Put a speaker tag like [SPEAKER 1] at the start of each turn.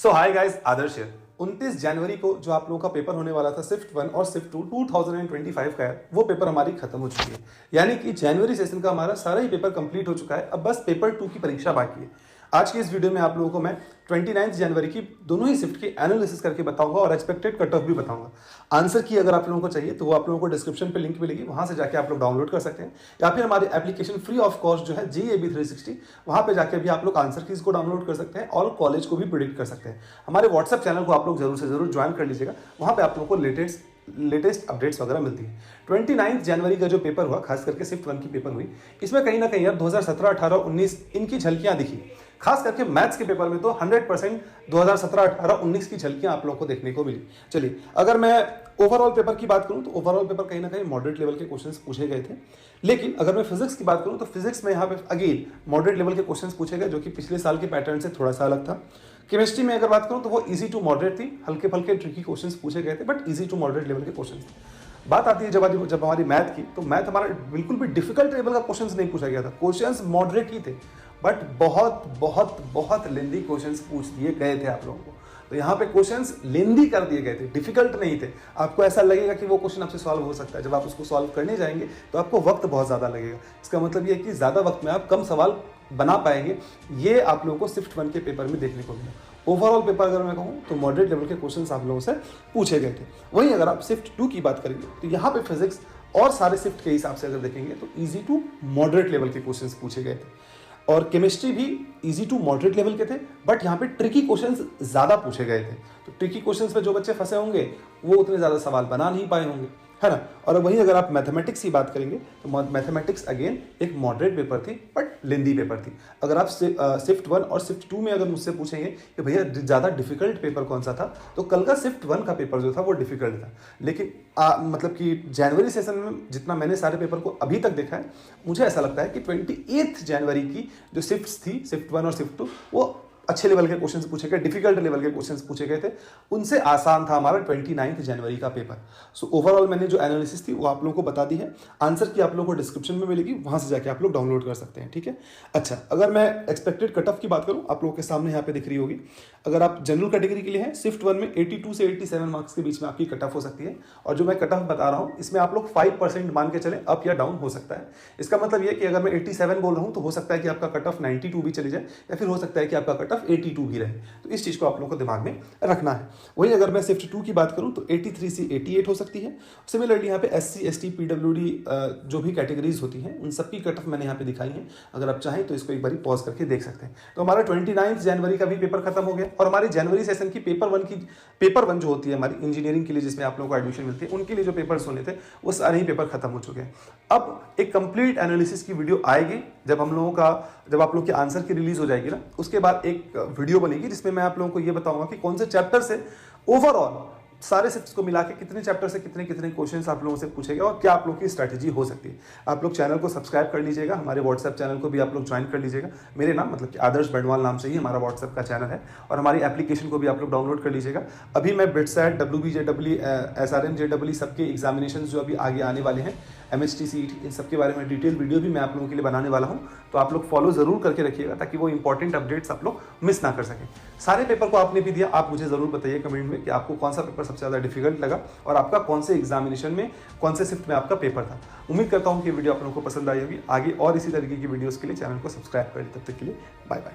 [SPEAKER 1] सो hi guys, आदर्श है। 29 जनवरी को जो आप लोगों का पेपर होने वाला था शिफ्ट 1 और शिफ्ट 2 2025 का है, वो पेपर हमारी खत्म हो चुकी है। यानी कि जनवरी सेशन का हमारा सारा ही पेपर कंप्लीट हो चुका है। अब बस पेपर 2 की परीक्षा बाकी है। आज की इस वीडियो में आप लोगों को मैं 29 जनवरी की दोनों ही शिफ्ट की एनालिसिस करके बताऊंगा और एक्सपेक्टेड कट ऑफ भी बताऊंगा। आंसर की अगर आप लोगों को चाहिए तो वो आप लोगों को डिस्क्रिप्शन पे लिंक मिलेगी, वहां से जाके आप लोग डाउनलोड कर सकते हैं, या फिर हमारी एप्लीकेशन फ्री ऑफ कॉस्ट जो है JEB 360, वहां पे जाके भी आप लोग आंसर कीज को डाउनलोड कर सकते हैं और कॉलेज को भी प्रिडिक्ट कर सकते हैं। हमारे व्हाट्सएप चैनल को आप लोग जरूर से जरूर ज्वाइन कर लीजिएगा, वहां पे आप लोगों को लेटेस्ट अपडेट्स वगैरह मिलती है। 29 जनवरी का जो पेपर हुआ, खास करके शिफ्ट 1 की पेपर हुई, इसमें कहीं ना कहीं यार 2017, 18, 19 इनकी झलकियां दिखी। खास करके मैथ्स के पेपर में तो 100% 2017, 18, 19 की झलकियां आप लोगों को देखने को मिली। चलिए, अगर मैं ओवरऑल पेपर की बात करूं तो ओवरऑल पेपर कहीं ना कहीं मॉडरेट लेवल के क्वेश्चंस पूछे गए थे। लेकिन अगर मैं फिजिक्स की बात करूं तो फिजिक्स में यहाँ पे अगेन मॉडरेट लेवल के क्वेश्चंस पूछे गए, जो कि पिछले साल के पैटर्न से थोड़ा सा अलग था। केमिस्ट्री में अगर बात करूं तो वो इजी टू मॉडरेट थी, हल्के फल्के ट्रिकी क्वेश्चंस पूछे गए थे, but easy to moderate level के क्वेश्चंस। बात आती है जब हमारी मैथ की, तो मैथ हमारा बिल्कुल भी डिफिकल्ट लेवल का क्वेश्चंस नहीं पूछा गया था, क्वेश्चंस मॉडरेट ही थे, बट बहुत बहुत बहुत लेंदी क्वेश्चंस पूछ दिए गए थे आप लोगों को। तो यहाँ पे क्वेश्चंस लेंदी कर दिए गए थे, डिफिकल्ट नहीं थे। आपको ऐसा लगेगा कि वो क्वेश्चन आपसे सॉल्व हो सकता है, जब आप उसको सॉल्व करने जाएंगे तो आपको वक्त बहुत ज़्यादा लगेगा। इसका मतलब ये है कि ज़्यादा वक्त में आप कम सवाल बना पाएंगे। ये आप लोगों को शिफ्ट 1 के पेपर में देखने को मिला। ओवरऑल पेपर अगर मैं कहूँ तो मॉडरेट लेवल के क्वेश्चंस आप लोगों से पूछे गए थे। वहीं अगर आप शिफ्ट 2 की बात करेंगे तो यहाँ पे फिजिक्स और सारे शिफ्ट के हिसाब से अगर देखेंगे तो इजी टू मॉडरेट लेवल के क्वेश्चंस पूछे गए थे, और केमिस्ट्री भी इजी टू मॉडरेट लेवल के थे, बट यहाँ पे ट्रिकी क्वेश्चंस ज़्यादा पूछे गए थे। तो ट्रिकी क्वेश्चंस में जो बच्चे फंसे होंगे वो उतने ज़्यादा सवाल बना नहीं पाए होंगे, है ना। और वहीं अगर आप मैथमेटिक्स की बात करेंगे तो मैथमेटिक्स अगेन एक मॉडरेट पेपर थी, बट लेंदी पेपर थी। अगर आप शिफ्ट 1 और शिफ्ट 2 में अगर मुझसे पूछेंगे कि भैया ज़्यादा डिफिकल्ट पेपर कौन सा था, तो कल का शिफ्ट 1 का पेपर जो था वो डिफिकल्ट था। लेकिन मतलब कि जनवरी सेशन में जितना मैंने सारे पेपर को अभी तक देखा है, मुझे ऐसा लगता है कि 28 जनवरी की जो शिफ्ट थी, शिफ्ट 1 और शिफ्ट 2, वो अच्छे लेवल के क्वेश्चंस पूछे गए, डिफिकल्ट लेवल के क्वेश्चंस पूछे गए थे। उनसे आसान था हमारा 29 जनवरी का पेपर। सो ओवरऑल मैंने जो एनालिसिस थी वो आप लोगों को बता दी है। आंसर की आप लोगों को डिस्क्रिप्शन में मिलेगी, वहां से जाके आप लोग डाउनलोड कर सकते हैं, ठीक है। अच्छा, अगर मैं एक्सपेक्टेड कट ऑफ की बात करूं, आप लोगों के सामने यहाँ पे दिख रही होगी। अगर आप जनरल कैटेगरी के लिए हैं, शिफ्ट 1 में 82 से 87 मार्क्स के बीच में आपकी कट ऑफ हो सकती है। और जो मैं कट ऑफ बता रहा हूँ, इसमें आप लोग 5% मान के चले, अप या डाउन हो सकता है। इसका मतलब ये कि अगर मैं 87 बोल रहा हूँ तो हो सकता है कि आपका कट ऑफ 92 भी चले जाए, या फिर हो सकता है कि आपका कट ऑफ 82 भी रहे। तो इस चीज को आप लोगों को दिमाग में रखना है। वहीं अगर मैं शिफ्ट 2 की बात करूं तो 83 से 88 हो सकती है। सिमिलरली यहाँ पे SC, ST, PWD जो भी कैटेगरीज होती हैं, उन सबकी कट ऑफ मैंने यहाँ पे दिखाई है। अगर आप चाहें तो इसको एक बार पॉज करके देख सकते हैं। तो हमारा 29 जनवरी का भी पेपर खत्म हो गया, और हमारी जनवरी सेशन की पेपर वन जो होती है हमारी इंजीनियरिंग के लिए, जिसमें आप लोगों को एडमिशन मिलती है, उनके लिए जो पेपर्स होने थे वो सारे ही पेपर खत्म हो चुके हैं। अब एक कंप्लीट एनालिसिस की वीडियो आएगी जब आप लोग के आंसर की रिलीज हो जाएगी ना, उसके बाद एक वीडियो बनेगी जिसमें मैं आप लोगों को ये बताऊंगा कि कौन से चैप्टर से ओवरऑल सारे शिफ्ट्स को मिला के कितने चैप्टर से कितने कितने क्वेश्चंस आप लोगों से पूछे गए और क्या आप लोगों की स्ट्रैटेजी हो सकती है। आप लोग चैनल को सब्सक्राइब कर लीजिएगा, हमारे व्हाट्सएप चैनल को भी आप लोग ज्वाइन कर लीजिएगा। मेरे नाम मतलब कि आदर्श बंडवाल नाम से ही हमारा व्हाट्सएप का चैनल है, और हमारी एप्लीकेशन को भी आप लोग डाउनलोड कर लीजिएगा। अभी मैं बिटसेट, WBJEE, SRM JEE सबके एग्जामिनेशन जो अभी आगे आने वाले हैं, MHT CET, इन सब के बारे में डिटेल वीडियो भी मैं आप लोगों के लिए बनाने वाला हूं। तो आप लोग फॉलो जरूर करके रखिएगा ताकि वो इंपॉर्टेंट अपडेट्स आप लोग मिस ना कर सकें। सारे पेपर को आपने भी दिया, आप मुझे जरूर बताइए कमेंट में कि आपको कौन सा पेपर सबसे ज़्यादा डिफिकल्ट लगा और आपका कौन से एग्जामिनेशन में, कौन से शिफ्ट में आपका पेपर था। उम्मीद करता हूं कि वीडियो आप लोगों को पसंद आई होगी। आगे और इसी तरीके की वीडियोज़ के लिए चैनल को सब्सक्राइब करें। तब तक के लिए बाय बाय।